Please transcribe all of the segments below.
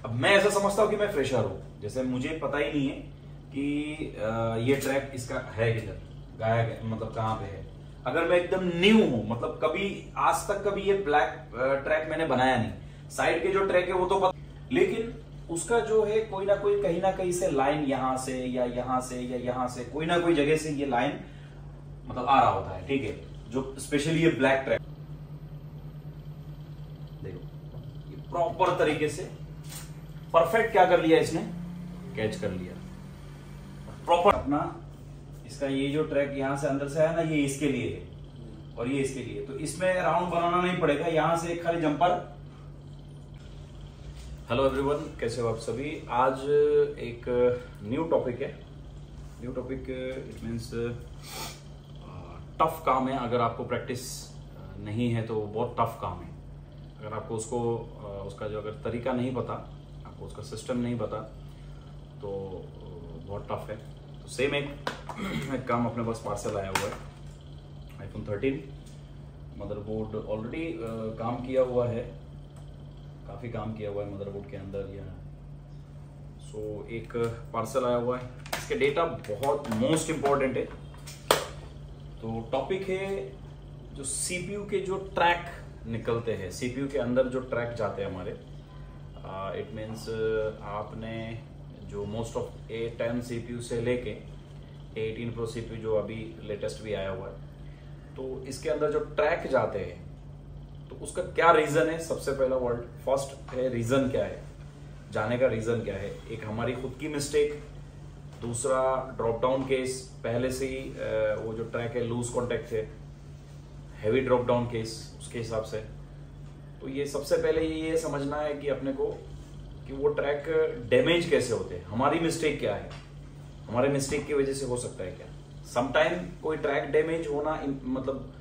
अब मैं ऐसा समझता हूं कि मैं फ्रेशर हूं, जैसे मुझे पता ही नहीं है कि ये ट्रैक इसका है किधर, गाया गया मतलब कहां पे है। अगर मैं एकदम न्यू हूं, मतलब कभी आज तक कभी ये ब्लैक ट्रैक मैंने बनाया नहीं, साइड के जो ट्रैक है वो तो पता, लेकिन उसका जो है कोई ना कोई कहीं ना कहीं से लाइन यहां से या यहां से या यहां से कोई ना कोई जगह से ये लाइन मतलब आ रहा होता है, ठीक है। जो स्पेशली ये ब्लैक ट्रैक देखो, ये प्रॉपर तरीके से परफेक्ट क्या कर लिया इसने, कैच कर लिया प्रॉपर अपना। इसका ये जो ट्रैक यहां से अंदर से है ना, ये इसके लिए है और ये इसके लिए, तो इसमें राउंड बनाना नहीं पड़ेगा, यहां से एक खाली जंपर। हेलो एवरीवन, कैसे हो आप सभी। आज एक न्यू टॉपिक है। New topic it means tough काम है। अगर आपको प्रैक्टिस नहीं है तो बहुत टफ काम है। अगर आपको उसका जो अगर तरीका नहीं पता, आपको उसका सिस्टम नहीं पता तो बहुत टफ है। तो सेम एक काम अपने पास पार्सल आया हुआ है, iPhone 13 मदरबोर्ड ऑलरेडी काम किया हुआ है, काफ़ी काम किया हुआ है मदरबोर्ड के अंदर या सो एक पार्सल आया हुआ है। इसके डेटा बहुत मोस्ट इम्पॉर्टेंट है। तो टॉपिक है जो CPU के जो ट्रैक निकलते हैं, CPU के अंदर जो ट्रैक जाते हैं हमारे, इट मीन्स आपने जो मोस्ट ऑफ A10 CPU से लेके A18 Pro CPU जो अभी लेटेस्ट भी आया हुआ है, तो इसके अंदर जो ट्रैक जाते हैं तो उसका क्या रीजन है। सबसे पहला वर्ड फर्स्ट है रीजन क्या है, जाने का रीजन क्या है। एक हमारी खुद की मिस्टेक, दूसरा ड्रॉप डाउन केस, पहले से ही वो जो ट्रैक है लूज कॉन्टेक्ट है, हैवी ड्रॉप डाउन केस उसके हिसाब से। तो ये सबसे पहले ये समझना है कि अपने को कि वो ट्रैक डैमेज कैसे होते हैं, हमारी मिस्टेक क्या है, हमारे मिस्टेक की वजह से हो सकता है क्या। समटाइम कोई ट्रैक डैमेज होना मतलब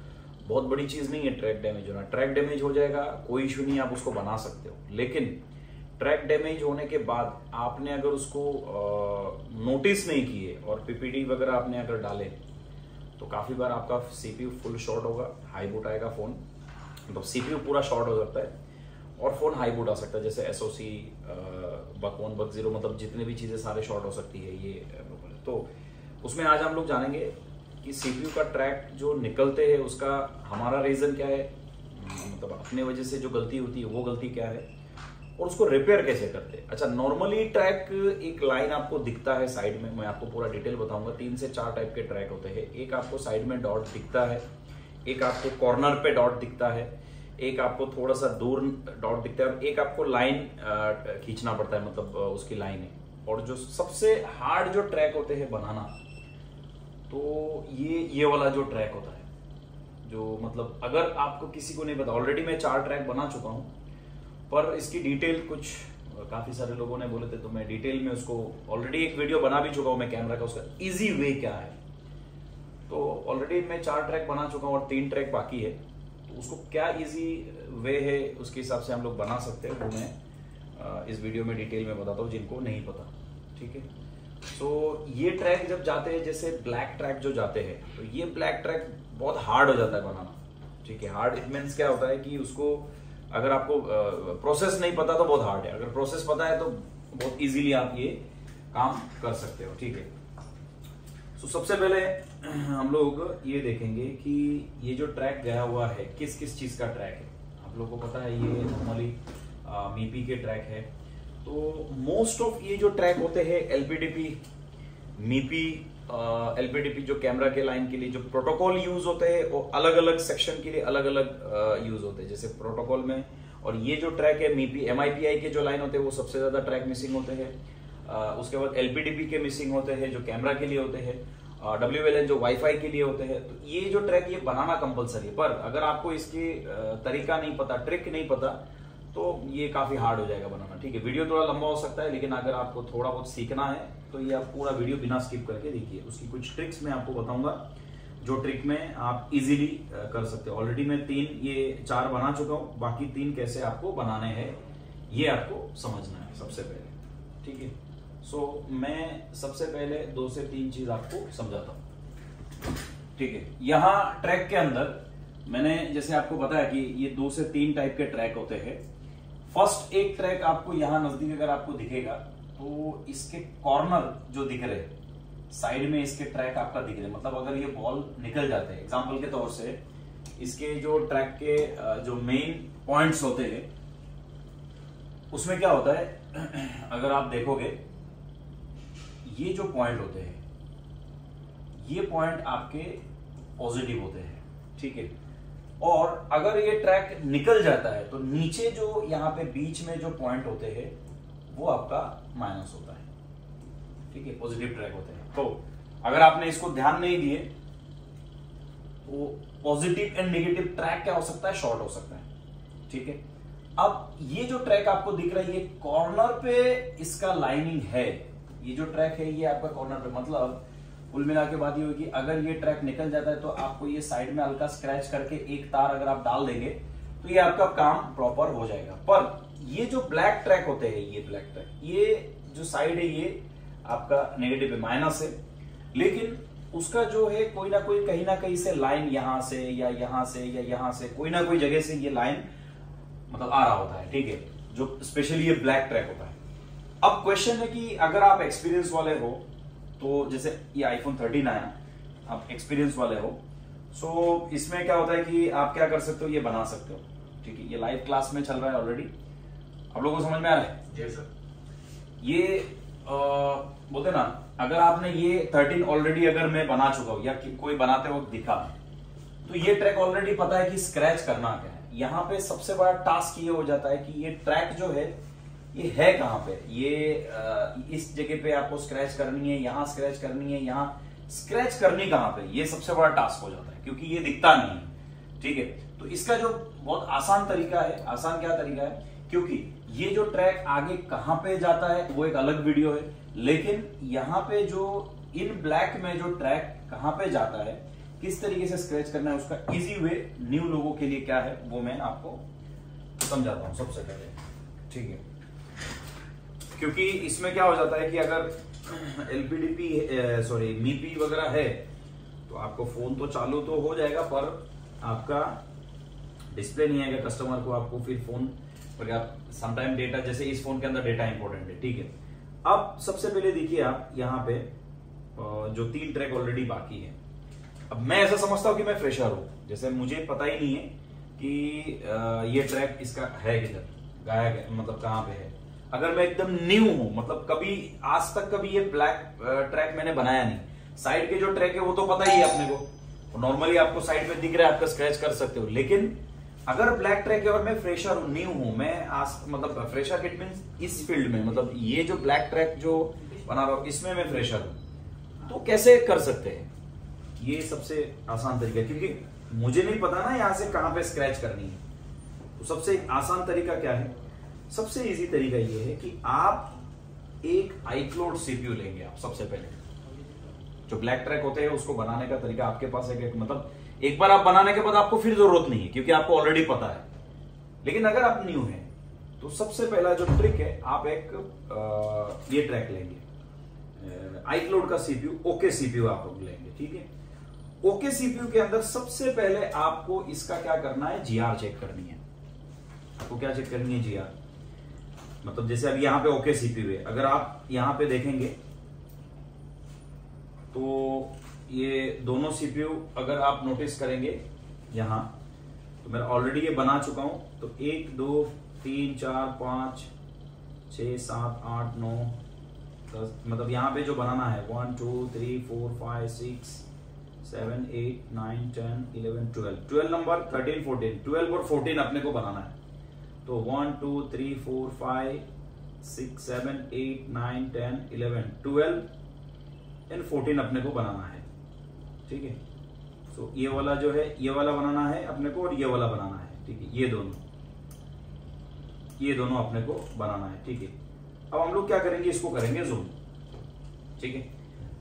बहुत बड़ी चीज नहीं है। ट्रैक डैमेज होना, ट्रैक डैमेज हो जाएगा कोई इशू नहीं, आप उसको बना सकते हो। लेकिन ट्रैक डैमेज होने के बाद आपने अगर उसको नोटिस नहीं किए और PPD वगैरह आपने अगर डाले तो काफी बार आपका CPU फुल शॉर्ट होगा, हाई बूट आएगा फोन, मतलब CPU पूरा शॉर्ट हो सकता है और फोन हाई बूट आ सकता है, जैसे SOC, बक 1, बक 0, मतलब जितने भी चीजें सारे शॉर्ट हो सकती है ये। तो उसमें आज हम लोग जानेंगे कि CPU का ट्रैक जो निकलते हैं उसका हमारा रीजन क्या है, मतलब अपने वजह से जो गलती होती है वो गलती क्या है और उसको रिपेयर कैसे करते हैं। अच्छा, नॉर्मली ट्रैक एक लाइन आपको दिखता है साइड में, मैं आपको पूरा डिटेल बताऊंगा। 3 से 4 टाइप के ट्रैक होते हैं। एक आपको साइड में डॉट दिखता है, एक आपको कॉर्नर पे डॉट दिखता है, एक आपको थोड़ा सा दूर डॉट दिखता है, एक आपको लाइन खींचना पड़ता है, मतलब उसकी लाइन है। और जो सबसे हार्ड जो ट्रैक होते हैं बनाना, तो ये वाला जो ट्रैक होता है, जो मतलब अगर आपको किसी को नहीं पता, ऑलरेडी मैं 4 ट्रैक बना चुका हूं, पर इसकी डिटेल कुछ काफी सारे लोगों ने बोले थे तो मैं डिटेल में उसको ऑलरेडी एक वीडियो बना भी चुका हूं मैं कैमरा का, उसका इजी वे क्या है। तो ऑलरेडी मैं 4 ट्रैक बना चुका हूं और 3 ट्रैक बाकी है, तो उसको क्या इजी वे है उसके हिसाब से हम लोग बना सकते हैं, वो मैं इस वीडियो में डिटेल में बताता हूँ जिनको नहीं पता, ठीक है। तो ये ट्रैक जब जाते हैं, जैसे ब्लैक ट्रैक जो जाते हैं, तो ये ब्लैक ट्रैक बहुत हार्ड हो जाता है बनाना, ठीक है। हार्ड इट मीन्स क्या होता है कि उसको अगर आपको प्रोसेस नहीं पता तो बहुत हार्ड है, अगर प्रोसेस पता है तो बहुत इजीली आप ये काम कर सकते हो, ठीक है। तो सबसे पहले हम लोग ये देखेंगे कि ये जो ट्रैक गया हुआ है किस किस चीज का ट्रैक है। आप लोगों को पता है ये नॉर्मली MIPI के ट्रैक है। तो मोस्ट ऑफ ये जो ट्रैक होते हैं LPDP, MIPI, LPDP जो कैमरा के लाइन के लिए जो प्रोटोकॉल यूज होते हैं वो अलग अलग सेक्शन के लिए अलग अलग यूज होते हैं, जैसे प्रोटोकॉल में। और ये जो ट्रैक है MIPI के जो लाइन होते हैं वो सबसे ज्यादा ट्रैक मिसिंग होते हैं। उसके बाद LPDP के मिसिंग होते हैं जो कैमरा के लिए होते हैं, WLAN जो वाईफाई के लिए होते हैं। तो ये जो ट्रैक ये बनाना कंपलसरी है, पर अगर आपको इसके तरीका नहीं पता, ट्रिक नहीं पता, तो ये काफी हार्ड हो जाएगा बनाना, ठीक है। वीडियो थोड़ा लंबा हो सकता है, लेकिन अगर आपको थोड़ा बहुत सीखना है तो ये आप पूरा वीडियो बिना स्किप करके देखिए। उसकी कुछ ट्रिक्स मैं आपको बताऊंगा जो ट्रिक में आप इजीली कर सकते हो। ऑलरेडी मैं 4 बना चुका हूं, बाकी 3 कैसे आपको बनाने हैं ये आपको समझना है सबसे पहले, ठीक है। सो मैं सबसे पहले 2 से 3 चीज आपको समझाता हूं, ठीक है। यहाँ ट्रैक के अंदर मैंने जैसे आपको बताया कि ये 2 से 3 टाइप के ट्रैक होते हैं। फर्स्ट एक ट्रैक आपको यहां नजदीक अगर आपको दिखेगा तो इसके कॉर्नर जो दिख रहे साइड में इसके ट्रैक आपका दिख रहे, मतलब अगर ये बॉल निकल जाते हैं एग्जांपल के तौर से, इसके जो ट्रैक के जो मेन पॉइंट्स होते हैं उसमें क्या होता है अगर आप देखोगे ये जो पॉइंट होते हैं ये पॉइंट आपके पॉजिटिव होते हैं, ठीक है। और अगर ये ट्रैक निकल जाता है तो नीचे जो यहाँ पे बीच में जो पॉइंट होते हैं वो आपका माइनस होता है, ठीक है, पॉजिटिव ट्रैक होते हैं। तो अगर आपने इसको ध्यान नहीं दिए तो पॉजिटिव एंड नेगेटिव ट्रैक क्या हो सकता है, शॉर्ट हो सकता है, ठीक है। अब ये जो ट्रैक आपको दिख रहा है ये कॉर्नर पे इसका लाइनिंग है, ये जो ट्रैक है ये आपका कॉर्नर पे, मतलब कुल मिला के बात ये होगी अगर ये ट्रैक निकल जाता है तो आपको ये साइड में हल्का स्क्रैच करके एक तार अगर आप डाल देंगे तो ये आपका काम प्रॉपर हो जाएगा। पर ये जो ब्लैक ट्रैक होते हैं, ये ब्लैक ट्रैक, ये जो साइड है ये आपका नेगेटिव है, माइनस है, लेकिन उसका जो है कोई ना कोई कहीं ना कहीं से लाइन यहां से या यहां से या यहां से कोई ना कोई जगह से ये लाइन मतलब आ रहा होता है, ठीक है, जो स्पेशली ये ब्लैक ट्रैक होता है। अब क्वेश्चन है कि अगर आप एक्सपीरियंस वाले हो तो जैसे ये आईफोन 13 आया, आप एक्सपीरियंस वाले हो, सो इसमें क्या होता है कि आप क्या कर सकते हो, ये बना सकते हो, ठीक है। ये लाइव क्लास में चल रहा है ऑलरेडी, आप लोगों को समझ में आ रहा है? जी सर। ये बोलते ना अगर आपने ये 13 ऑलरेडी अगर मैं बना चुका हूं या कोई बनाते वक्त दिखा तो ये ट्रैक ऑलरेडी पता है कि स्क्रैच करना क्या है। यहाँ पे सबसे बड़ा टास्क ये हो जाता है कि ये ट्रैक जो है ये है कहां पे, ये इस जगह पे आपको स्क्रैच करनी है, यहां स्क्रैच करनी है, यहां स्क्रैच करनी कहां पे, ये सबसे बड़ा टास्क हो जाता है क्योंकि ये दिखता नहीं है, ठीक है। तो इसका जो बहुत आसान तरीका है, आसान क्या तरीका है, क्योंकि ये जो ट्रैक आगे कहां पे जाता है वो एक अलग वीडियो है, लेकिन यहाँ पे जो इन ब्लैक में जो ट्रैक कहां पे जाता है, किस तरीके से स्क्रैच करना है, उसका इजी वे न्यू लोगों के लिए क्या है वो मैं आपको समझाता हूं सबसे पहले, ठीक है। क्योंकि इसमें क्या हो जाता है कि अगर एलपीडीपी सॉरी मीपी वगैरह है तो आपको फोन तो चालू तो हो जाएगा पर आपका डिस्प्ले नहीं आएगा कस्टमर को, आपको फिर फोन समटाइम डेटा, जैसे इस फोन के अंदर डेटा इंपॉर्टेंट है, ठीक है। अब सबसे पहले देखिए आप यहाँ पे जो 3 ट्रैक ऑलरेडी बाकी है। अब मैं ऐसा समझता हूं कि मैं फ्रेशर हूं, जैसे मुझे पता ही नहीं है कि ये ट्रैक इसका है किधर, गाया गया मतलब कहां पे है। अगर मैं एकदम न्यू हूं, मतलब कभी आज तक कभी ये ब्लैक ट्रैक मैंने बनाया नहीं, साइड के जो ट्रैक है वो तो पता ही है अपने को, नॉर्मली आपको साइड में दिख रहा है, आपका स्क्रैच कर सकते हो। लेकिन अगर ब्लैक ट्रैक है और मैं फ्रेशर हूं, न्यू हूं, मैं आज मतलब फ्रेशर इट मींस इस फील्ड में, मतलब ये जो ब्लैक ट्रैक जो बना रहा हूं इसमें मैं फ्रेशर हूं, तो कैसे कर सकते हैं? ये सबसे आसान तरीका है, क्योंकि मुझे नहीं पता ना यहां से कहां पे स्क्रैच करनी है। तो सबसे आसान तरीका क्या है? सबसे इजी तरीका ये है कि आप एक iCloud CPU लेंगे। आप सबसे पहले जो ब्लैक ट्रैक होते हैं उसको बनाने का तरीका आपके पास है, मतलब एक बार आप बनाने के बाद आपको फिर जरूरत नहीं है क्योंकि आपको ऑलरेडी पता है। लेकिन अगर आप न्यू हैं तो सबसे पहला जो ट्रिक है, आप एक ये ट्रैक लेंगे, iCloud का CPU, ओके CPU आप लेंगे, ठीक है। ओके CPU के अंदर सबसे पहले आपको इसका क्या करना है, GR चेक करनी है। आपको क्या चेक करनी है? GR, मतलब जैसे अभी यहां पे ओके CPU है, अगर आप यहां पे देखेंगे तो ये दोनों CPU अगर आप नोटिस करेंगे यहां, तो मैं ऑलरेडी ये बना चुका हूं, तो 1 2 3 4 5 6 7 8 9 10, मतलब यहां पे जो बनाना है 1 2 3 4 5 6 7 8 9 10 11 12 नंबर 13 14 12 और 14 अपने को बनाना है। तो 1 2 3 4 5 6 7 8 9 10 11 12 एंड 14 अपने को बनाना है, ठीक है। तो ये वाला जो है ये वाला बनाना है अपने को और ये वाला बनाना है, ठीक है। ये दोनों अपने को बनाना है, ठीक है। अब हम लोग क्या करेंगे, इसको करेंगे जूम, ठीक है।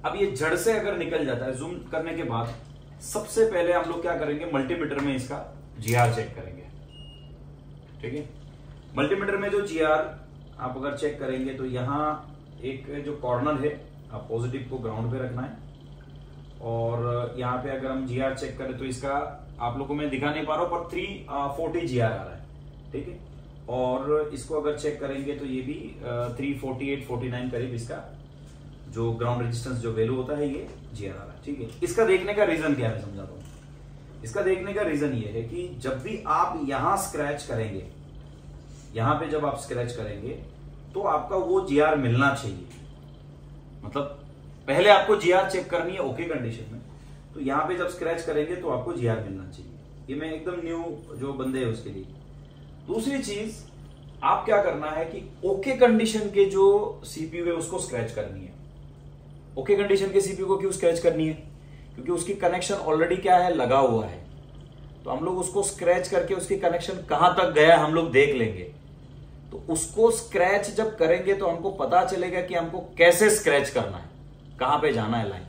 अब ये जड़ से अगर निकल जाता है, जूम करने के बाद सबसे पहले हम लोग क्या करेंगे, मल्टीमीटर में इसका GR चेक करेंगे, ठीक है। मल्टीमीटर में जो GR आप अगर चेक करेंगे तो यहां एक जो कॉर्नर है, आप पॉजिटिव को ग्राउंड पे रखना है, और यहाँ पे अगर हम GR चेक करें तो इसका आप लोगों को मैं दिखा नहीं पा रहा हूं पर 340 GR आ रहा है, ठीक है। और इसको अगर चेक करेंगे तो ये भी 348-49 करीब इसका जो ग्राउंड रेजिस्टेंस जो वैल्यू होता है ये GR आ रहा है। ठीक है, इसका देखने का रीजन क्या है समझाता हूं। इसका देखने का रीजन ये है कि जब भी आप यहां स्क्रैच करेंगे, यहां पे जब आप स्क्रैच करेंगे तो आपका वो GR मिलना चाहिए। मतलब पहले आपको GR चेक करनी है ओके कंडीशन में, तो यहां पे जब स्क्रैच करेंगे तो आपको GR मिलना चाहिए। ये मैं एकदम न्यू जो बंदे है उसके लिए। दूसरी चीज आप क्या करना है कि ओके कंडीशन के जो CPU है उसको स्क्रैच करनी है। ओके कंडीशन के CPU को क्यों स्क्रैच करनी है? क्योंकि उसकी कनेक्शन ऑलरेडी क्या है, लगा हुआ है। तो हम लोग उसको स्क्रैच करके उसकी कनेक्शन कहां तक गया हम लोग देख लेंगे। तो उसको स्क्रैच जब करेंगे तो हमको पता चलेगा कि हमको कैसे स्क्रैच करना है, कहां पे जाना है लाइन।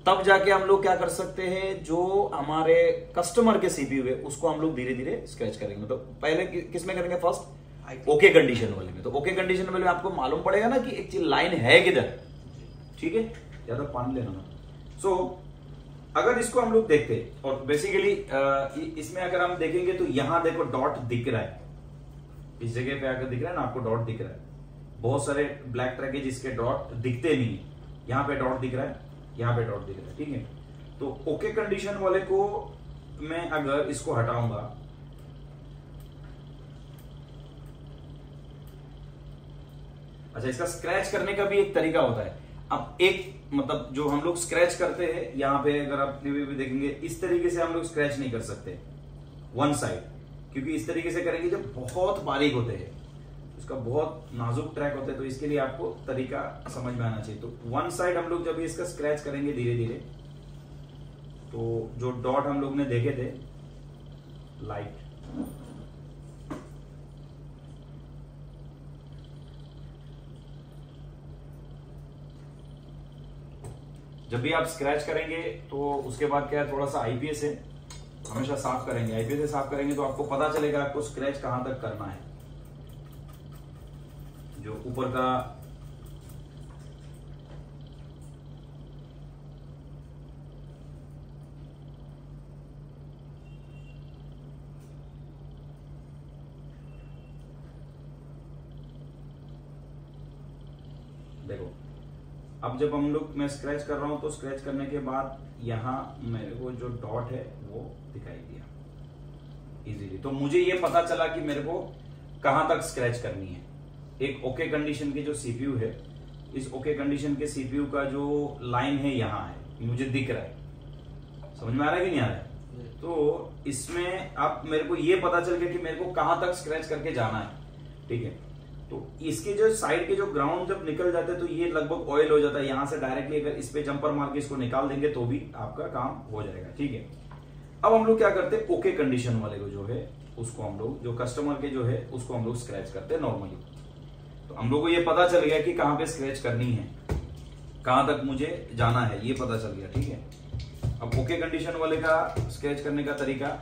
तब जाके हम लोग क्या कर सकते हैं, जो हमारे कस्टमर के CPU है उसको हम लोग धीरे धीरे स्क्रैच करेंगे। तो पहले किस में करेंगे, फर्स्ट ओके कंडीशन वाले में। तो ओके कंडीशन वाले में आपको मालूम पड़ेगा ना कि एक चीज लाइन है किधर। ठीक है, ज्यादा पानी लेना ना। सो अगर इसको हम लोग देखते और बेसिकली इसमें अगर हम देखेंगे तो यहां देखो डॉट दिख रहा है, इस जगह पे आकर दिख रहा है ना आपको, डॉट दिख रहा है। बहुत सारे ब्लैक ट्रैक है जिसके डॉट दिखते नहीं है, यहां पे डॉट दिख रहा है, यहां पे डॉट दिख रहा है। ठीक है, तो ओके कंडीशन वाले को मैं अगर इसको हटाऊंगा, अच्छा इसका स्क्रैच करने का भी एक तरीका होता है। अब एक मतलब जो हम लोग स्क्रैच करते हैं यहां पे अगर आप भी देखेंगे इस तरीके से हम लोग स्क्रैच नहीं कर सकते वन साइड, क्योंकि इस तरीके से करेंगे जब बहुत बारीक होते हैं, उसका बहुत नाजुक ट्रैक होता है। तो इसके लिए आपको तरीका समझ में आना चाहिए। तो वन साइड हम लोग जब इसका स्क्रैच करेंगे धीरे धीरे, तो जो डॉट हम लोग ने देखे थे लाइट, जब भी आप स्क्रैच करेंगे तो उसके बाद क्या है, थोड़ा सा आईपीएस है, हमेशा साफ करेंगे। आईपीएस से साफ करेंगे तो आपको पता चलेगा आपको स्क्रैच कहां तक करना है। जो ऊपर का देखो, अब जब हम लोग मैं स्क्रैच कर रहा हूं तो स्क्रैच करने के बाद यहां मेरे को जो डॉट है वो दिखाई दिया इजीली। तो मुझे ये पता चला कि मेरे को कहां तक स्क्रैच करनी है। एक ओके कंडीशन की जो CPU है, इस ओके कंडीशन के CPU का जो लाइन है यहां है, मुझे दिख रहा है। समझ में आ रहा है कि नहीं आ रहा है? तो इसमें अब मेरे को ये पता चल गया कि मेरे को कहां तक स्क्रैच करके जाना है। ठीक है, तो इसके जो साइड के जो ग्राउंड जब निकल जाते हैं तो ये लगभग ऑयल हो जाता है। यहां से डायरेक्टली अगर इस पे जंपर मार के इसको निकाल देंगे तो भी आपका काम हो जाएगा। ठीक है, अब हम लोग क्या करते हैं, ओके कंडीशन वाले को जो है उसको हम लोग, जो कस्टमर के जो है उसको हम लोग स्क्रैच करते हैं नॉर्मली। तो हम लोग को ये पता चल गया कि कहां पे स्क्रैच करनी है, कहां तक मुझे जाना है, ये पता चल गया। ठीक है, अब ओके कंडीशन वाले का स्क्रैच करने का तरीका,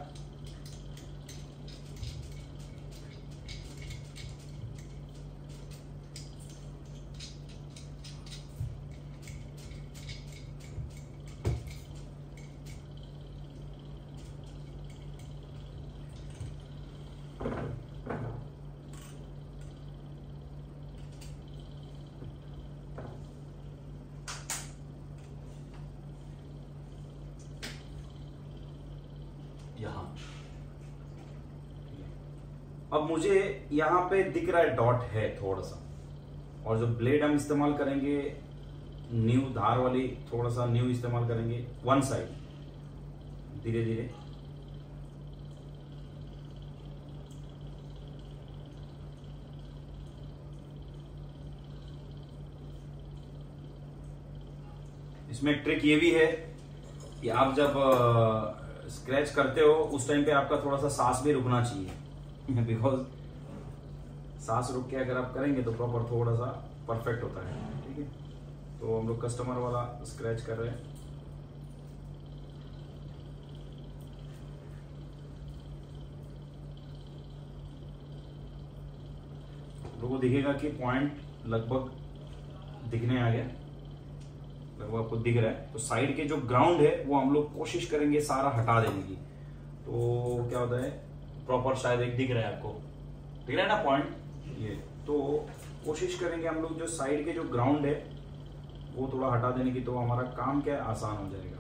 यहां अब मुझे यहां पे दिख रहा है डॉट है थोड़ा सा, और जो ब्लेड हम इस्तेमाल करेंगे न्यू धार वाली, थोड़ा सा न्यू इस्तेमाल करेंगे वन साइड धीरे धीरे। इसमें एक ट्रिक ये भी है कि आप जब स्क्रैच करते हो उस टाइम पे आपका थोड़ा सा सांस भी रुकना चाहिए बिकॉज सांस रुक के अगर आप करेंगे तो प्रॉपर थोड़ा सा परफेक्ट होता है। ठीक है, तो हम लोग कस्टमर वाला स्क्रैच कर रहे हैं। लोगों को दिखेगा कि पॉइंट लगभग दिखने आ गया, लगभग आपको दिख रहा है। तो साइड के जो ग्राउंड है वो हम लोग कोशिश करेंगे सारा हटा देने की। तो क्या होता है, प्रॉपर शायद एक दिख रहा है आपको, दिख रहा है ना पॉइंट ये। तो कोशिश करेंगे हम लोग जो साइड के जो ग्राउंड है वो थोड़ा हटा देने की, तो हमारा काम क्या है आसान हो जाएगा।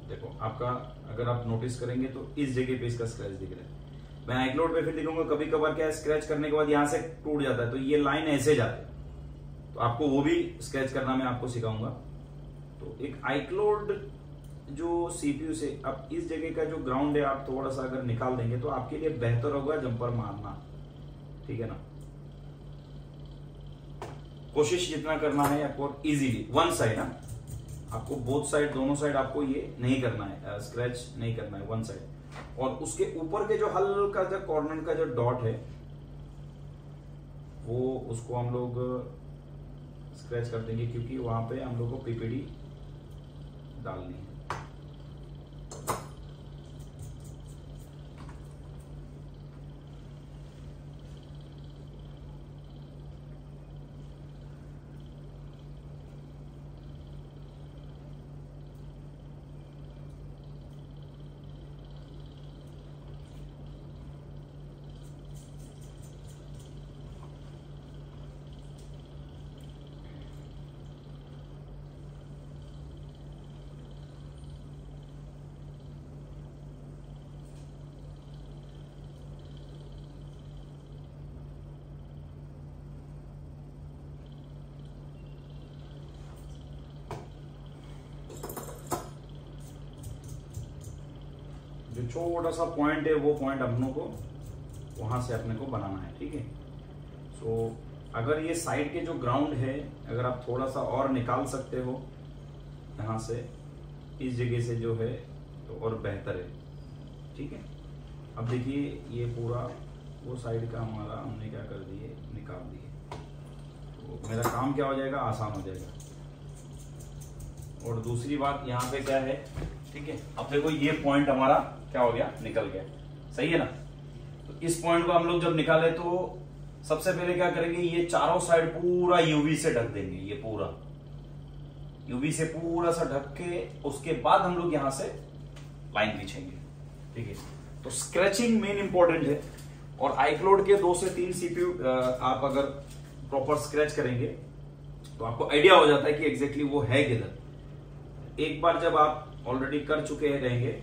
देखो आपका अगर आप नोटिस करेंगे तो इस जगह पे इसका स्क्रैच दिख रहा है। मैं आइक्लोड पे फिर दिखाऊंगा, कभी कभार क्या है स्क्रैच करने के बाद यहाँ से टूट जाता है, तो ये लाइन ऐसे जाते हैं, तो आपको वो भी स्क्रैच करना मैं आपको सिखाऊंगा। तो एक आइक्लोड जो सीपीयू से अब इस जगह का जो ग्राउंड है आप थोड़ा सा अगर निकाल देंगे तो आपके लिए बेहतर होगा जंपर मारना, ठीक है ना। कोशिश जितना करना है आपको इजीली वन साइड, हाँ आपको बोथ साइड दोनों साइड आपको ये नहीं करना है, स्क्रैच नहीं करना है, वन साइड। और उसके ऊपर के जो हल्का जो कॉर्नर का जो डॉट है वो उसको हम लोग स्क्रैच कर देंगे, क्योंकि वहां पे हम लोग को पीपीडी डालनी है। जो छोटा सा पॉइंट है वो पॉइंट अपनों को वहां से अपने को बनाना है, ठीक है। सो अगर ये साइड के जो ग्राउंड है अगर आप थोड़ा सा और निकाल सकते हो यहां से इस जगह से जो है तो और बेहतर है, ठीक है। अब देखिए ये पूरा वो साइड का हमारा हमने क्या कर दिए, निकाल दिए, तो मेरा काम क्या हो जाएगा, आसान हो जाएगा। और दूसरी बात यहाँ पे क्या है, ठीक है, अब देखो ये पॉइंट हमारा क्या हो गया, निकल गया, सही है ना। तो इस पॉइंट को हम लोग जब निकाले तो सबसे पहले क्या करेंगे, ये चारों साइड पूरा यूवी से ढक देंगे, ये पूरा यूवी से पूरा सा ढक के उसके बाद हम लोग यहां से लाइन खींचेंगे, ठीक है। तो स्क्रैचिंग मेन इंपॉर्टेंट है। और आइक्लोड के 2 से 3 सीपीयू आप अगर प्रॉपर स्क्रैच करेंगे तो आपको आइडिया हो जाता है कि एग्जैक्टली वो है किधर। एक बार जब आप ऑलरेडी कर चुके रहेंगे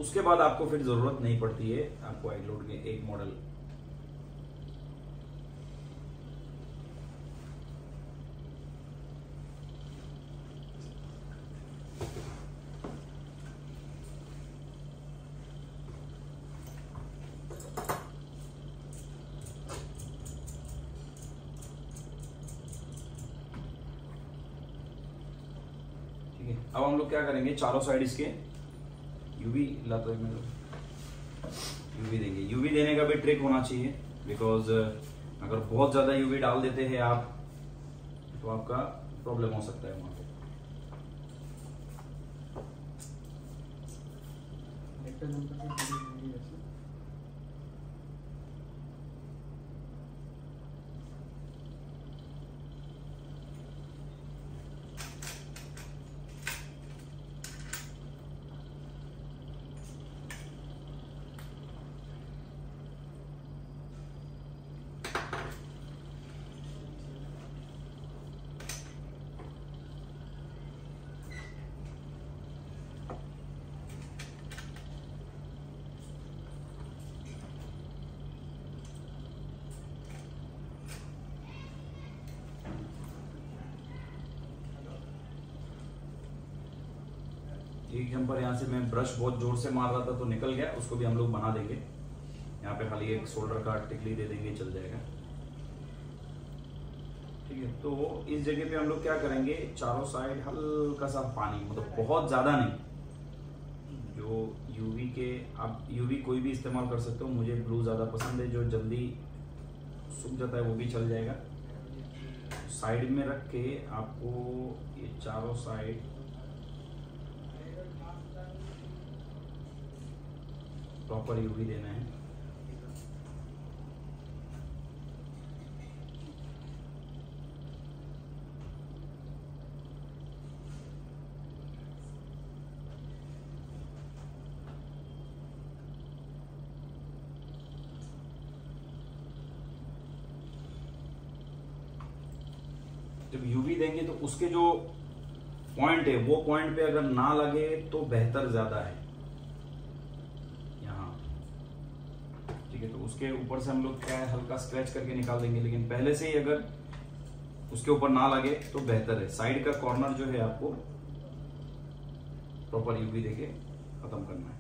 उसके बाद आपको फिर जरूरत नहीं पड़ती है आपको आइक्लोड के एक मॉडल। ठीक है, अब हम लोग क्या करेंगे, चारों साइड इसके यूवी लाते हैं, यूवी देंगे। यूवी देने का भी ट्रिक होना चाहिए, बिकॉज अगर बहुत ज्यादा यूवी डाल देते हैं आप तो आपका प्रॉब्लम हो सकता है वहां पे। एक जंपर यहाँ से मैं ब्रश बहुत जोर से मार रहा था तो निकल गया, उसको भी हम लोग बना देंगे। यहाँ पे खाली एक शोल्डर का टिकली दे देंगे, चल जाएगा, ठीक है। तो इस जगह पे हम लोग क्या करेंगे, चारों साइड हल्का सा पानी, मतलब बहुत ज्यादा नहीं, जो यूवी के आप यूवी कोई भी इस्तेमाल कर सकते हो, मुझे ब्लू ज्यादा पसंद है, जो जल्दी सूख जाता है वो भी चल जाएगा। साइड में रख के आपको ये चारों साइड प्रॉपर यूवी देना है। जब यूवी देंगे तो उसके जो पॉइंट है वो पॉइंट पे अगर ना लगे तो बेहतर ज्यादा है यहाँ, ठीक है। तो उसके ऊपर से हम लोग क्या है हल्का स्क्रैच करके निकाल देंगे, लेकिन पहले से ही अगर उसके ऊपर ना लगे तो बेहतर है। साइड का कॉर्नर जो है आपको प्रॉपर यूवी देके खत्म करना है।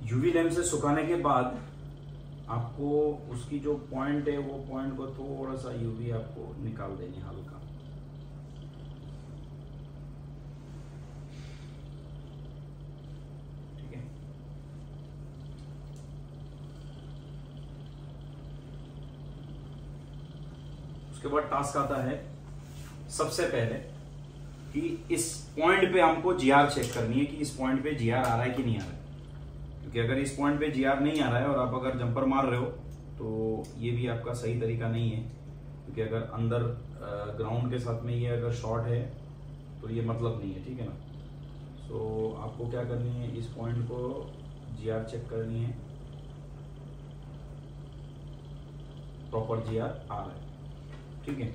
यूवी लैम्प से सुखाने के बाद आपको उसकी जो पॉइंट है वो पॉइंट को थोड़ा सा यूवी आपको निकाल देनी हल्का, ठीक है। उसके बाद टास्क आता है सबसे पहले कि इस पॉइंट पे हमको जीआर चेक करनी है कि इस पॉइंट पे जीआर आ रहा है कि नहीं आ रहा है। क्योंकि अगर इस पॉइंट पे जीआर नहीं आ रहा है और आप अगर जंपर मार रहे हो तो ये भी आपका सही तरीका नहीं है, क्योंकि अगर अंदर ग्राउंड के साथ में ये अगर शॉर्ट है तो ये मतलब नहीं है, ठीक है ना। सो आपको क्या करनी है, इस पॉइंट को जीआर चेक करनी है, प्रॉपर जीआर आ रहा है, ठीक है।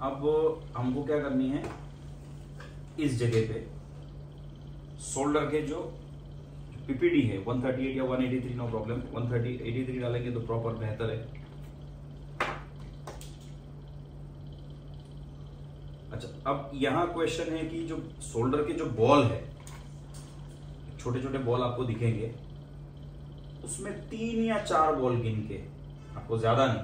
अब हमको क्या करनी है, इस जगह पे शोल्डर के जो पीपीडी है 138 या 183 नो प्रॉब्लम, 183 डालेंगे तो प्रॉपर बेहतर है। अच्छा, अब यहां क्वेश्चन है कि जो शोल्डर के जो बॉल है, छोटे छोटे बॉल आपको दिखेंगे, उसमें 3 या 4 बॉल गिन के, आपको ज्यादा नहीं,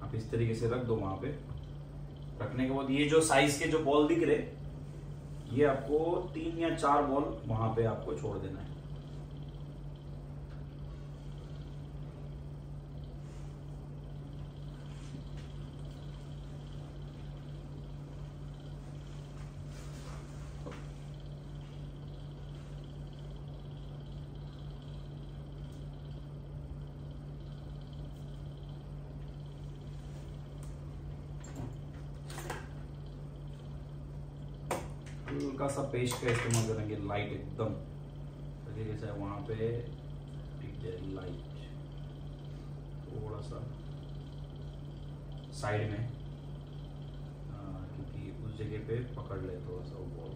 आप इस तरीके से रख दो। वहां पे रखने के बाद ये जो साइज के जो बॉल दिख रहे, ये आपको 3 या 4 बॉल वहां पे आपको छोड़ देना है। हल्का सा पेस्ट का इस्तेमाल करेंगे, लाइट एकदम तरीके से वहां पे, ठीक है। लाइट थोड़ा सा साइड में, क्योंकि उस जगह पे पकड़ ले थोड़ा सा वो बॉल,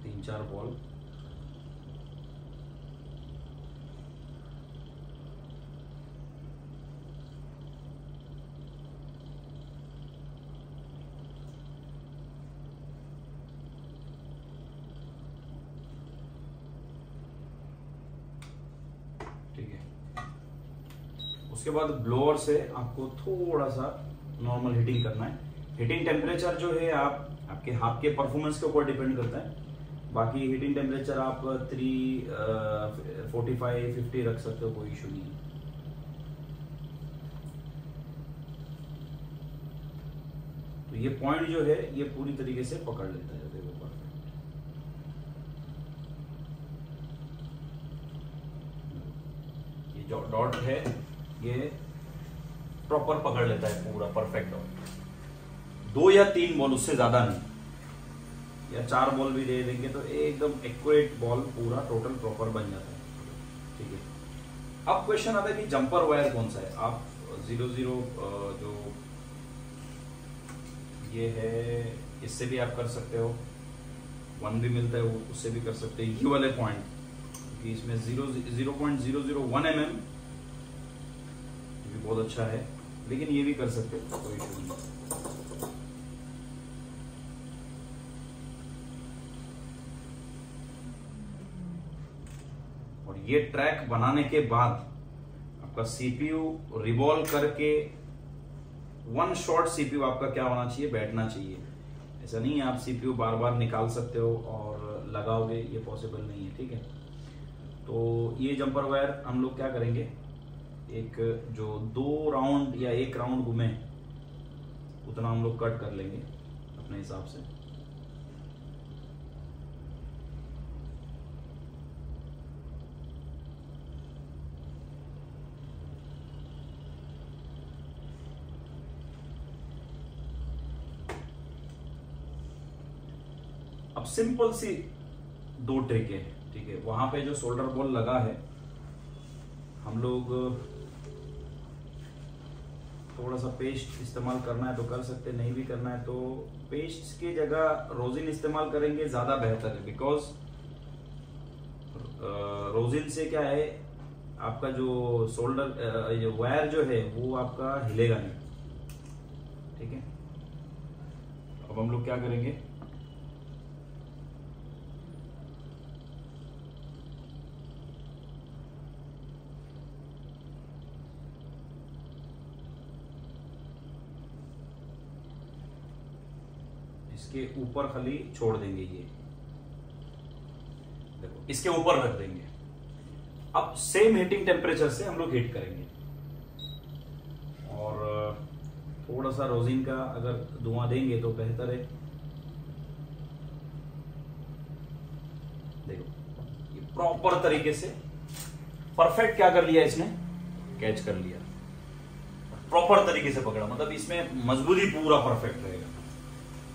3-4 बॉल। उसके बाद ब्लोअर से आपको थोड़ा सा नॉर्मल हीटिंग करना है। हीटिंग टेम्परेचर जो है आपके हाथ के परफॉर्मेंस के ऊपर डिपेंड करता है। बाकी हीटिंग टेम्परेचर आप 345-50 रख सकते हो, कोई इशू नहीं है। तो ये पॉइंट जो है ये पूरी तरीके से पकड़ लेता है, देखो परफेक्ट। ये जो डॉट है ये प्रॉपर पकड़ लेता है पूरा परफेक्ट डॉट। 2 या 3 बॉल, उससे ज्यादा नहीं, या 4 बॉल भी दे देंगे तो एकदम एक्यूरेट बॉल पूरा टोटल प्रॉपर बन जाता है, ठीक है। अब क्वेश्चन आता है कि जंपर वायर कौन सा है। आप 00 जो ये है इससे भी आप कर सकते हो, 1 भी मिलता है उससे भी कर सकते हैं। ये वाले पॉइंट, क्योंकि इसमें 0.001 mm भी बहुत अच्छा है, लेकिन ये भी कर सकते हो, कोई इशू नहीं। और ये ट्रैक बनाने के बाद आपका सीपीयू रिवॉल्व करके, 1 शॉट सीपीयू आपका क्या होना चाहिए, बैठना चाहिए। ऐसा नहीं है आप सीपीयू बार बार निकाल सकते हो और लगाओगे, ये पॉसिबल नहीं है, ठीक है। तो ये जंपर वायर हम लोग क्या करेंगे, एक जो 2 राउंड या 1 राउंड घूमे उतना हम लोग कट कर लेंगे अपने हिसाब से। अब सिंपल सी 2 ट्रिक है, ठीक है। वहां पे जो शोल्डर बॉल लगा है, हम लोग थोड़ा सा पेस्ट इस्तेमाल करना है तो कर सकते, नहीं भी करना है तो पेस्ट की जगह रोजिन इस्तेमाल करेंगे, ज्यादा बेहतर है। बिकॉज रोजिन से क्या है, आपका जो शोल्डर जो वायर जो है वो आपका हिलेगा नहीं, ठीक है। अब हम लोग क्या करेंगे, इसके ऊपर खाली छोड़ देंगे, ये देखो इसके ऊपर रख देंगे। अब सेम हीटिंग टेम्परेचर से हम लोग हीट करेंगे, और थोड़ा सा रोजिन का अगर धुआं देंगे तो बेहतर है। देखो ये प्रॉपर तरीके से परफेक्ट क्या कर लिया, इसने कैच कर लिया, प्रॉपर तरीके से पकड़ा, मतलब इसमें मजबूती पूरा परफेक्ट रहेगा,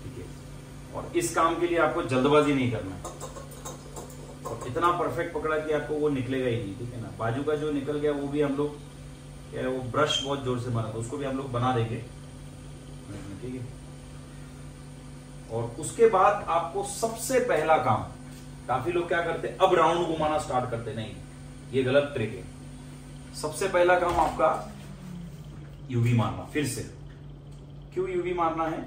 ठीक है। और इस काम के लिए आपको जल्दबाजी नहीं करना है, और इतना परफेक्ट पकड़ा कि आपको वो निकलेगा ही नहीं, ठीक है ना। बाजू का जो निकल गया वो भी हम लोग क्या है, वो ब्रश बहुत जोर से मारा था, उसको भी हम लोग बना देंगे, ठीक है। और उसके बाद आपको सबसे पहला काम, काफी लोग क्या करते हैं, अब राउंड घुमाना स्टार्ट करते, नहीं, ये गलत ट्रिक है। सबसे पहला काम आपका यूवी मारना, फिर से। क्यों यूवी मारना है,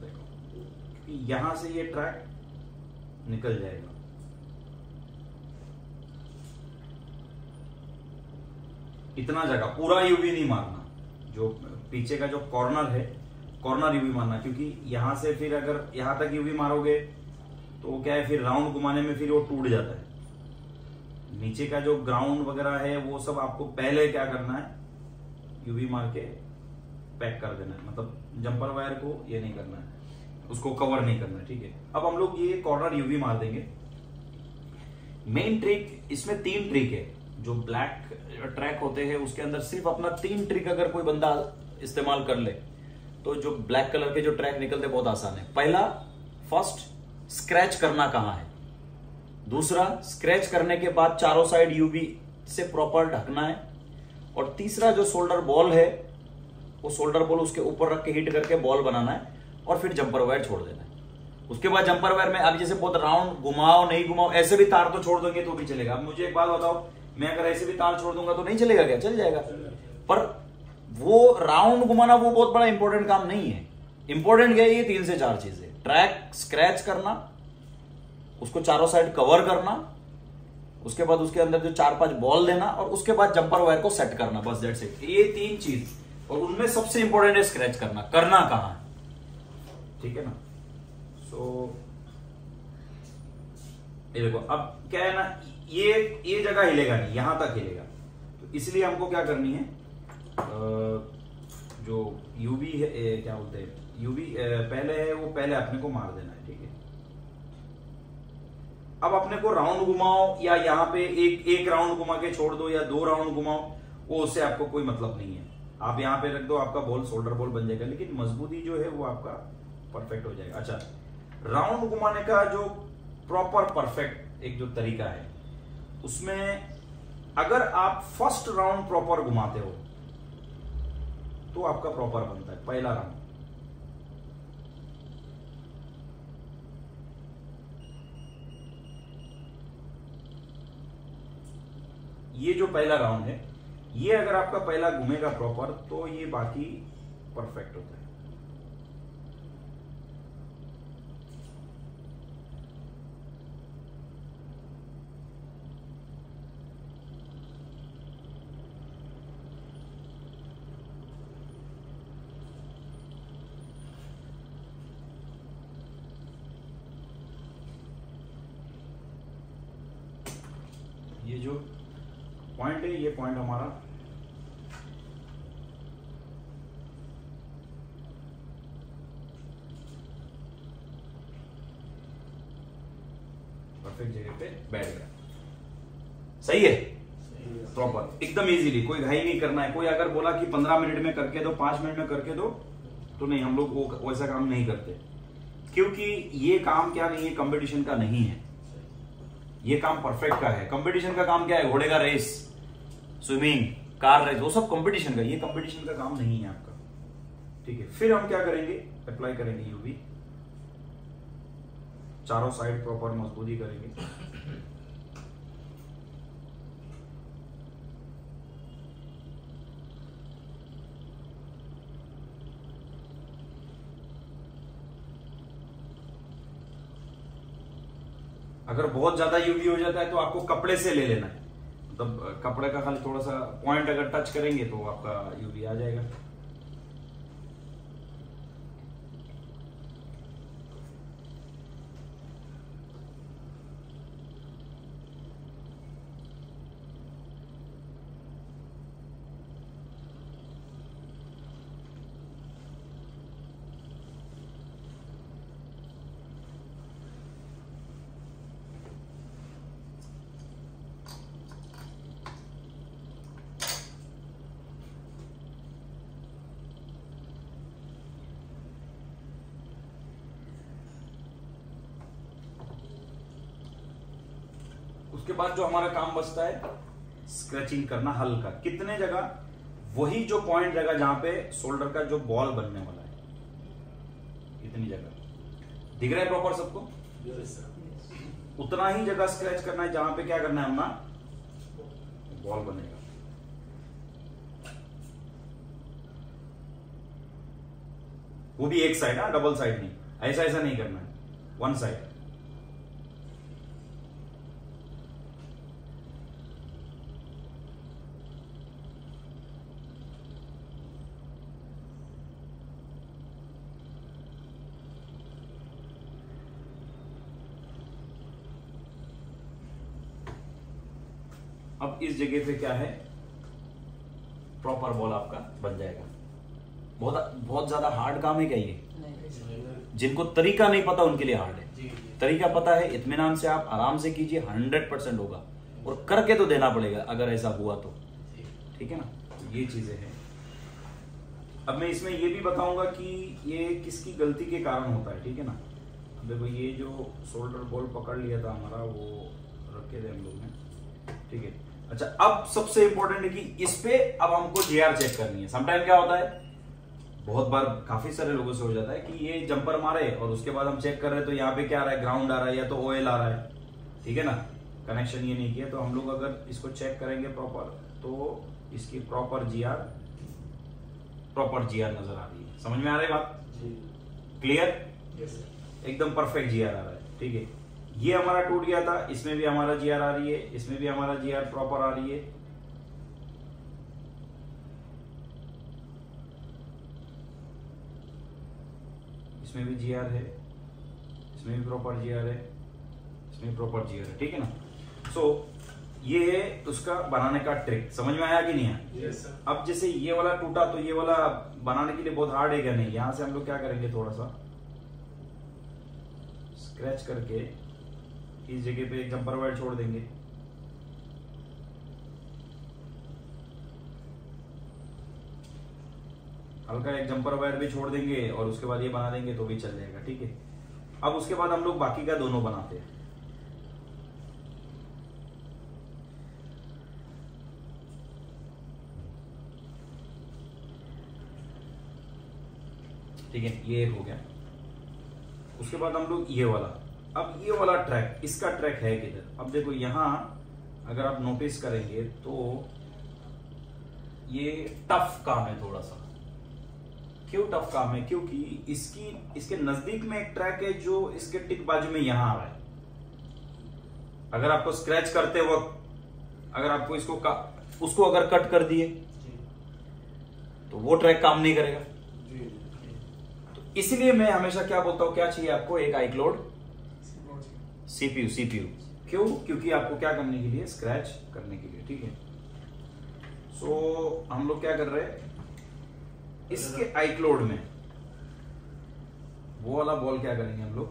देखो यहां से ये ट्रैक निकल जाएगा, इतना जगह पूरा यूवी नहीं मारना, जो पीछे का जो कॉर्नर है, कॉर्नर यूवी मारना, क्योंकि यहां से फिर अगर यहां तक यूवी मारोगे तो क्या है, फिर राउंड घुमाने में फिर वो टूट जाता है। नीचे का जो ग्राउंड वगैरह है वो सब आपको पहले क्या करना है, यूवी मार के पैक कर देना है, मतलब जंपर वायर को ये नहीं करना है, उसको कवर नहीं करना है, ठीक है। अब हम लोग ये कॉर्नर यूवी मार देंगे। मेन ट्रिक इसमें 3 ट्रिक है, जो ब्लैक ट्रैक होते हैं उसके अंदर सिर्फ अपना 3 ट्रिक अगर कोई बंदा इस्तेमाल कर ले तो जो ब्लैक कलर के जो ट्रैक निकलते बहुत आसान है। पहला, फर्स्ट स्क्रैच करना कहां है, दूसरा स्क्रैच करने के बाद चारों साइड यूवी से प्रॉपर ढकना है, और तीसरा जो शोल्डर बॉल है वो शोल्डर बॉल उसके ऊपर रख के हिट करके बॉल बनाना है, और फिर जंपर वायर छोड़ देना है। उसके बाद जंपर वायर में अब जैसे बहुत राउंड घुमाओ नहीं घुमाओ, ऐसे भी तार तो छोड़ दोगे तो भी चलेगा। अब मुझे एक बात बताओ, मैं अगर ऐसे भी तार छोड़ दूंगा तो नहीं चलेगा क्या, चल जाएगा। पर वो राउंड घुमाना वो बहुत बड़ा इंपॉर्टेंट काम नहीं है। इंपॉर्टेंट क्या है, ये 3 से 4 चीजें, ट्रैक स्क्रैच करना, उसको चारों साइड कवर करना, उसके बाद उसके अंदर जो 4-5 बॉल देना, और उसके बाद जंपर वायर को सेट करना, बस दैट्स इट। ये 3 चीज, और उनमें सबसे इंपॉर्टेंट है स्क्रैच करना कहां है, ठीक है ना। सो ये देखो, अब क्या है ना, ये जगह हिलेगा नहीं, यहां तक हिलेगा, तो इसलिए हमको क्या करनी है, जो यूवी है, क्या बोलते हैं, यूवी पहले है वो पहले अपने को मार देना है, ठीक है। अब अपने को राउंड घुमाओ या यहाँ पे एक राउंड घुमा के छोड़ दो या 2 राउंड घुमाओ, वो उससे आपको कोई मतलब नहीं है। आप यहाँ पे रख दो, आपका बॉल शोल्डर बॉल बन जाएगा, लेकिन मजबूती जो है वो आपका परफेक्ट हो जाएगा। अच्छा, राउंड घुमाने का जो प्रॉपर परफेक्ट एक जो तरीका है, उसमें अगर आप फर्स्ट राउंड प्रॉपर घुमाते हो तो आपका प्रॉपर बनता है पहला राउंड। ये जो पहला राउंड है, ये अगर आपका पहला घूमेगा प्रॉपर तो ये बाकी परफेक्ट होता है। जो पॉइंट है, ये पॉइंट हमारा परफेक्ट जगह पे बैठ गया। सही है, प्रॉपर एकदम इजीली, कोई घाई नहीं करना है। कोई अगर बोला कि 15 मिनट में करके दो, 5 मिनट में करके दो, तो नहीं, हम लोग वो वैसा काम नहीं करते, क्योंकि ये काम क्या नहीं है, कंपटीशन का नहीं है, ये काम परफेक्ट का है। कंपटीशन का काम क्या है, घोड़े का रेस, स्विमिंग, कार रेस, वो सब कंपटीशन का, ये कंपटीशन का काम नहीं है आपका। ठीक है, फिर हम क्या करेंगे, अप्लाई करेंगे यूवी, चारों साइड प्रॉपर मजबूती करेंगे। अगर बहुत ज्यादा यूवी हो जाता है तो आपको कपड़े से ले लेना है, मतलब कपड़े का खाली थोड़ा सा पॉइंट अगर टच करेंगे तो आपका यूवी आ जाएगा। उसके बाद जो हमारा काम बचता है स्क्रैचिंग करना हल्का, कितने जगह, वही जो पॉइंट जगह जहां पे शोल्डर का जो बॉल बनने वाला है, इतनी जगह दिख रहा है प्रॉपर सबको? उतना ही जगह स्क्रैच करना है जहां पे क्या करना है, अपना बॉल बनेगा। वो भी एक साइड, डबल साइड नहीं, ऐसा ऐसा नहीं करना है, वन साइड। अब इस जगह पे क्या है, प्रॉपर बॉल आपका बन जाएगा। बहुत बहुत ज्यादा हार्ड काम है क्या ये? जिनको तरीका नहीं पता उनके लिए हार्ड है, तरीका पता है, इत्मीनान से आप आराम से कीजिए, 100% होगा, और करके तो देना पड़ेगा अगर ऐसा हुआ तो। ठीक है ना, ये चीजें हैं। अब मैं इसमें ये भी बताऊंगा कि ये किसकी गलती के कारण होता है। ठीक है ना, देखो ये जो शोल्डर बॉल पकड़ लिया था हमारा, वो रखे थे हम लोग ने। ठीक है, अच्छा अब सबसे इंपॉर्टेंट है कि इस पे अब हमको जीआर चेक करनी है। समटाइम क्या होता है, बहुत बार काफी सारे लोगों से हो जाता है कि ये जंपर मारे और उसके बाद हम चेक कर रहे हैं तो यहाँ पे क्या आ रहा है, ग्राउंड आ रहा है या तो ऑयल आ रहा है। ठीक है ना, कनेक्शन ये नहीं किया। तो हम लोग अगर इसको चेक करेंगे प्रॉपर, तो इसकी प्रॉपर जीआर नजर आ रही है। समझ में आ रही है बात? क्लियर? एकदम परफेक्ट जीआर आ रहा है। ठीक है, ये हमारा टूट गया था, इसमें भी हमारा जीआर आ रही है, इसमें भी हमारा जीआर प्रॉपर आ रही है। इसमें भी जीआर है, इसमें भी प्रॉपर जीआर है, इसमें प्रॉपर जीआर है। ठीक है ना, सो ये है उसका बनाने का ट्रिक। समझ में आया कि नहीं आया? yes, sir. अब जैसे ये वाला टूटा तो ये वाला बनाने के लिए बहुत हार्ड है क्या? नहीं, यहां से हम लोग क्या करेंगे, थोड़ा सा स्क्रैच करके इस जगह पे एक जंपर वायर छोड़ देंगे। हल्का एक जंपर वायर भी छोड़ देंगे और उसके बाद ये बना देंगे तो भी चल जाएगा। ठीक है, अब उसके बाद हम लोग बाकी का दोनों बनाते हैं। ठीक है, ये एक हो गया। उसके बाद हम लोग ये वाला, अब ये वाला ट्रैक, इसका ट्रैक है किधर? अब देखो यहां अगर आप नोटिस करेंगे तो ये टफ काम है थोड़ा सा। क्यों टफ काम है? क्योंकि इसके नजदीक में एक ट्रैक है जो इसके टिक बाजू में यहां आ रहा है। अगर आपको स्क्रैच करते वक्त अगर आपको उसको अगर कट कर दिए तो वो ट्रैक काम नहीं करेगा। तो इसलिए मैं हमेशा क्या बोलता हूं, क्या चाहिए आपको? एक आईक्लाउड सीपीयू। क्यों? क्योंकि आपको क्या करने के लिए, स्क्रैच करने के लिए, ठीक है। सो हम लोग क्या कर रहे हैं, इसके आईक्लोड में वो वाला बॉल क्या करेंगे हम लोग,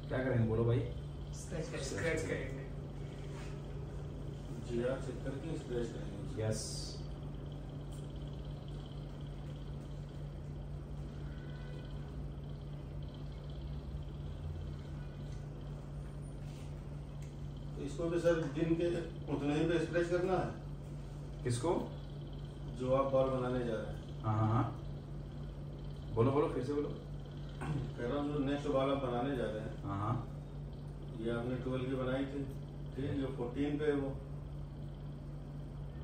क्या करेंगे बोलो भाई? स्क्रैच करेंगे। जीआर चेक करके स्क्रैच करेंगे। यस। इसको भी सर दिन के उतने ही पे स्क्रैच करना है। किसको? जो आप बॉल बनाने जा रहे हैं। हाँ हाँ, बोलो बोलो, फिर से बोलो। कह रहा हूँ जो नेक्स्ट बॉल आप बनाने जा रहे हैं, हाँ हाँ, ये आपने 12 की बनाई थी, ठीक है, जो 14 पे है वो।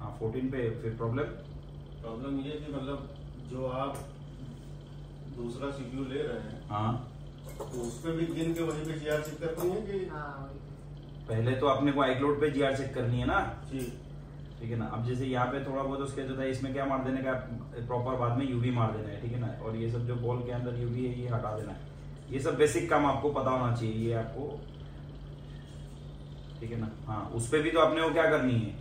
हाँ 14 पे, फिर प्रॉब्लम ये कि मतलब जो आप दूसरा सीपीयू ले रहे हैं, हाँ, तो उस पे भी गिन के वहीं पे जीआर चेक करनी है कि? हाँ, पहले तो अपने को आईक्लोड पे जीआर चेक करनी है ना, जी ठीक है ना। अब जैसे यहाँ पे थोड़ा बहुत उसके जो था, इसमें क्या मार देने का प्रॉपर, बाद में यूवी मार देना है, ठीक है ना। और ये सब जो बॉल के अंदर यूवी है ये हटा देना है। ये सब बेसिक काम आपको पता होना चाहिए, ये आपको, ठीक है ना। हाँ, उस पे भी तो अपने को क्या करनी है,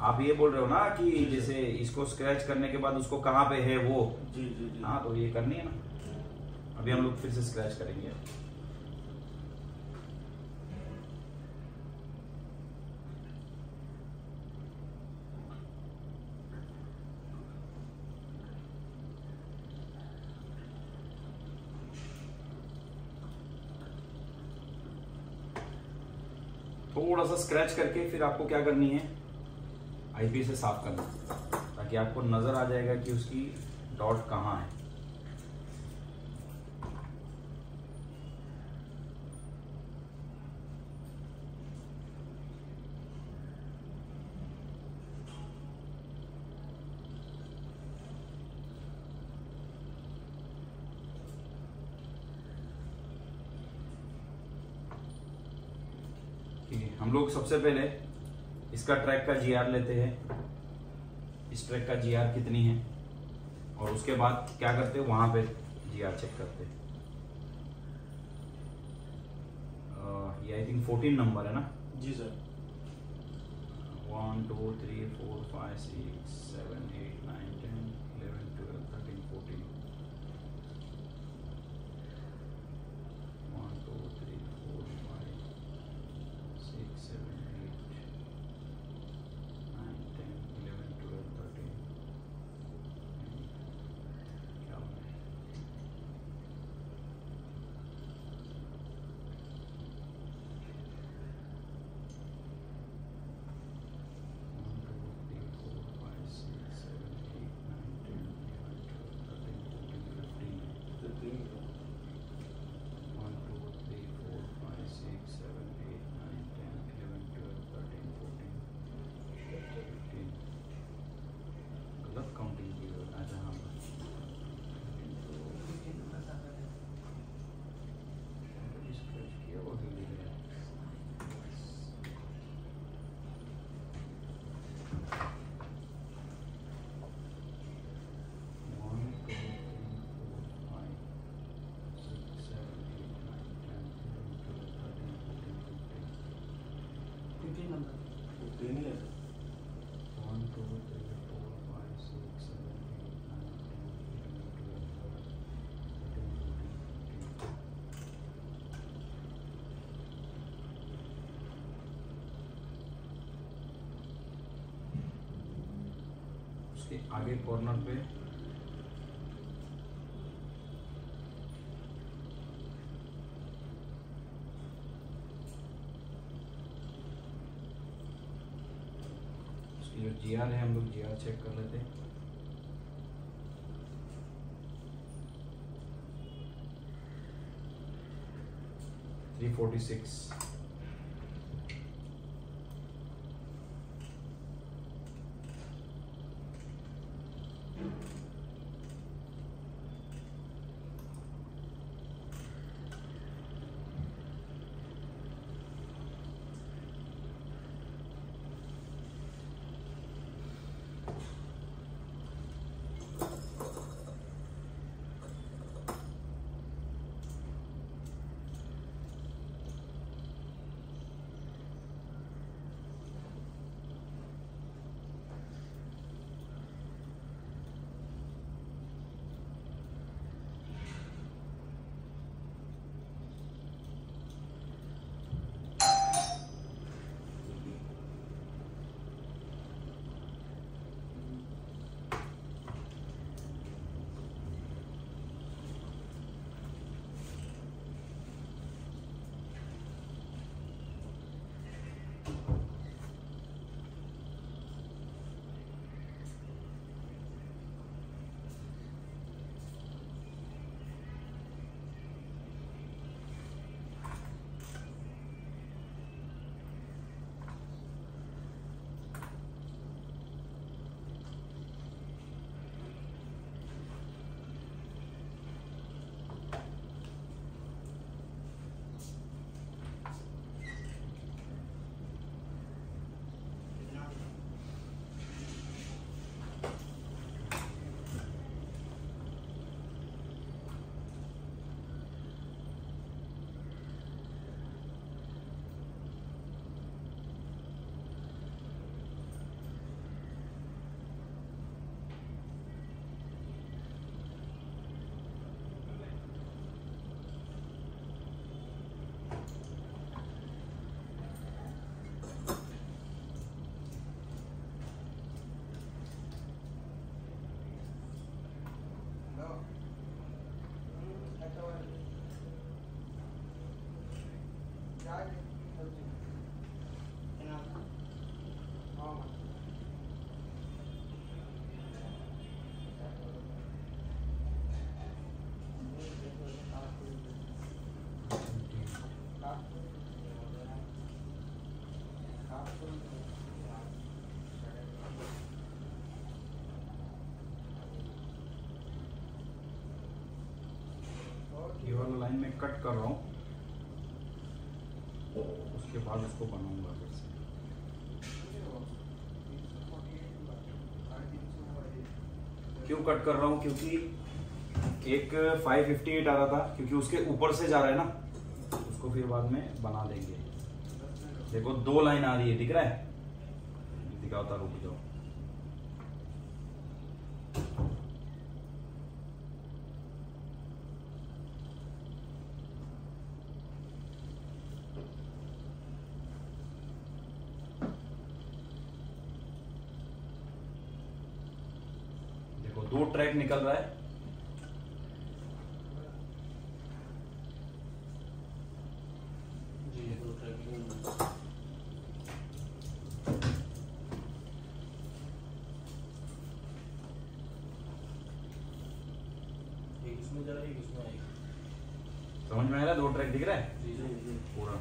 आप ये बोल रहे हो ना कि जैसे इसको स्क्रैच करने के बाद उसको कहाँ पे है वो, जी जी जी। हाँ, तो ये करनी है ना। अभी हम लोग फिर से स्क्रैच करेंगे। थोड़ा सा स्क्रैच करके फिर आपको क्या करनी है, आईपी से साफ करना, ताकि आपको नजर आ जाएगा कि उसकी डॉट कहाँ है। ठीक है, हम लोग सबसे पहले इसका ट्रैक का जीआर लेते हैं, इस ट्रैक का जीआर कितनी है, और उसके बाद क्या करते हैं, वहां पे जीआर चेक करते हैं। ये आई थिंक 14 नंबर है ना? जी सर। 1 2 3 4 5 6 7 8 9 10 11 12 13 14। 1 2 3 4 5 6 7 8 9 10 11 12 13। क्या हो रहा है? गलत काउंटिंग की है। अच्छा हाँ, स्क्रैच किया वो भी है। तीन ही है। 1 2 3 4 5 6 7 8 9 10 11 12 13 14। उसके आगे कॉर्नर पे जो जीआर है, हम लोग जीआर चेक कर लेते हैं। थ्री 46। कट कर रहा हूँ, उसके बाद उसको बनाऊंगा फिर से। क्यों कट कर रहा हूँ? क्योंकि एक 558 आ रहा था, क्योंकि उसके ऊपर से जा रहा है ना, उसको फिर बाद में बना देंगे। देखो 2 लाइन आ रही है, दिख रहा है? दिखाता, रुक जाओ। देखो 2 ट्रैक निकल रहा है। समझ में आ रहा है? 2 ट्रैक दिख रहा है पूरा।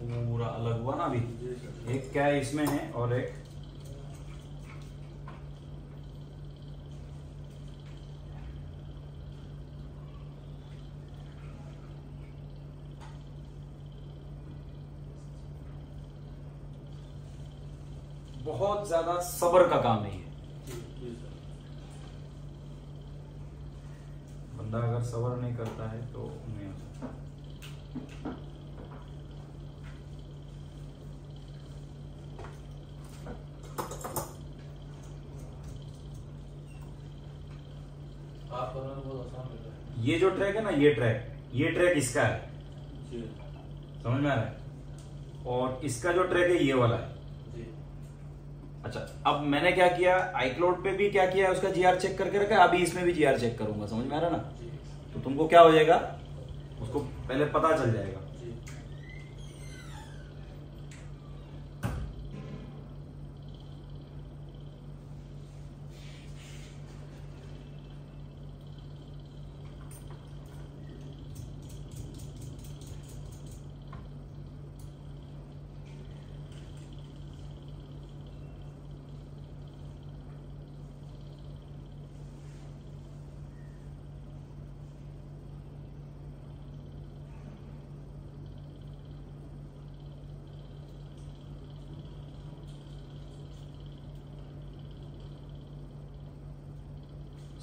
पूरा अलग हुआ ना अभी। एक क्या है इसमें है, और एक बहुत ज्यादा सब्र का काम है ये। बंदा अगर सब्र नहीं करता है तो नहीं हो सकता। ये जो ट्रैक है ना, ये ट्रैक इसका है, समझ में आ रहा है? और इसका जो ट्रैक है ये वाला है। अच्छा, अब मैंने क्या किया, iCloud पे भी क्या किया, उसका जीआर चेक करके रखा, अभी इसमें भी जीआर चेक करूंगा। समझ में आ रहा ना? तो तुमको क्या हो जाएगा, उसको पहले पता चल जाएगा।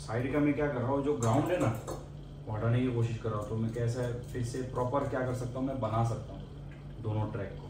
साइड का मैं क्या कर रहा हूँ, जो ग्राउंड है ना वो हटाने की कोशिश कर रहा हूँ। तो मैं कैसा फिर से प्रॉपर क्या कर सकता हूँ, मैं बना सकता हूँ दोनों ट्रैक को।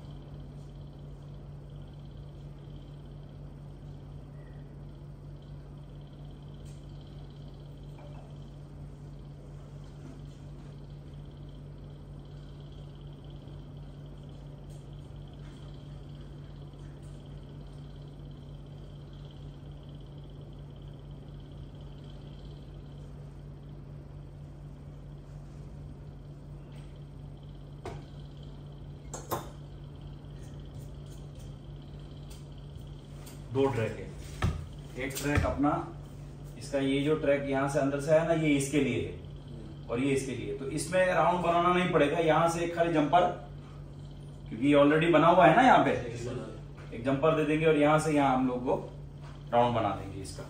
दो ट्रैक है, एक ट्रैक अपना इसका, ये जो ट्रैक यहाँ से अंदर से है ना, ये इसके लिए है और ये इसके लिए। तो इसमें राउंड बनाना नहीं पड़ेगा, यहाँ से एक खाली जंपर, क्योंकि ये ऑलरेडी बना हुआ है ना, यहाँ पे एक जंपर दे देंगे और यहाँ से यहाँ हम लोग को राउंड बना देंगे इसका।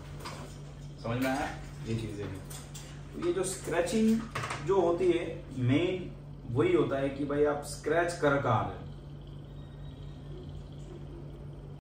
समझ में आया? ये चीजें हैं। तो ये जो स्क्रैचिंग जो होती है, मेन वही होता है कि भाई आप स्क्रैच कर कहाँ रहे हो।